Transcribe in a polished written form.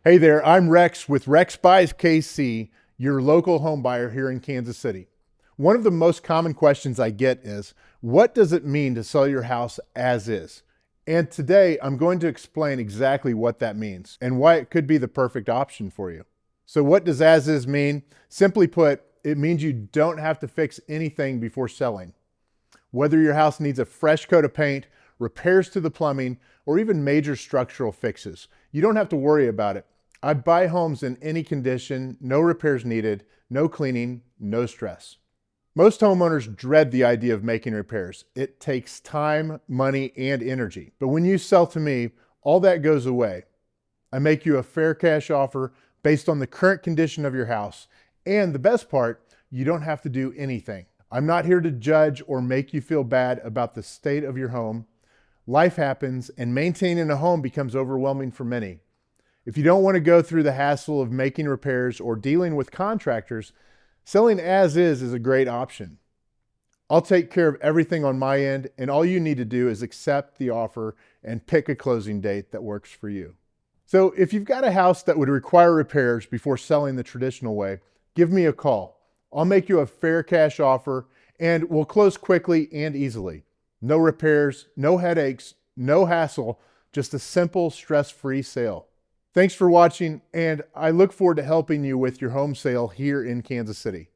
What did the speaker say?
Hey there, I'm Rex with Rex Buys KC, your local home buyer here in Kansas City. One of the most common questions I get is, what does it mean to sell your house as is? And today I'm going to explain exactly what that means and why it could be the perfect option for you. So what does as is mean? Simply put, it means you don't have to fix anything before selling. Whether your house needs a fresh coat of paint, repairs to the plumbing, or even major structural fixes, you don't have to worry about it. I buy homes in any condition, no repairs needed, no cleaning, no stress. Most homeowners dread the idea of making repairs. It takes time, money, and energy. But when you sell to me, all that goes away. I make you a fair cash offer based on the current condition of your house. And the best part, you don't have to do anything. I'm not here to judge or make you feel bad about the state of your home. Life happens, and maintaining a home becomes overwhelming for many. If you don't want to go through the hassle of making repairs or dealing with contractors, selling as is a great option. I'll take care of everything on my end, and all you need to do is accept the offer and pick a closing date that works for you. So if you've got a house that would require repairs before selling the traditional way, give me a call. I'll make you a fair cash offer, and we'll close quickly and easily. No repairs, no headaches, no hassle, just a simple, stress-free sale. Thanks for watching, and I look forward to helping you with your home sale here in Kansas City.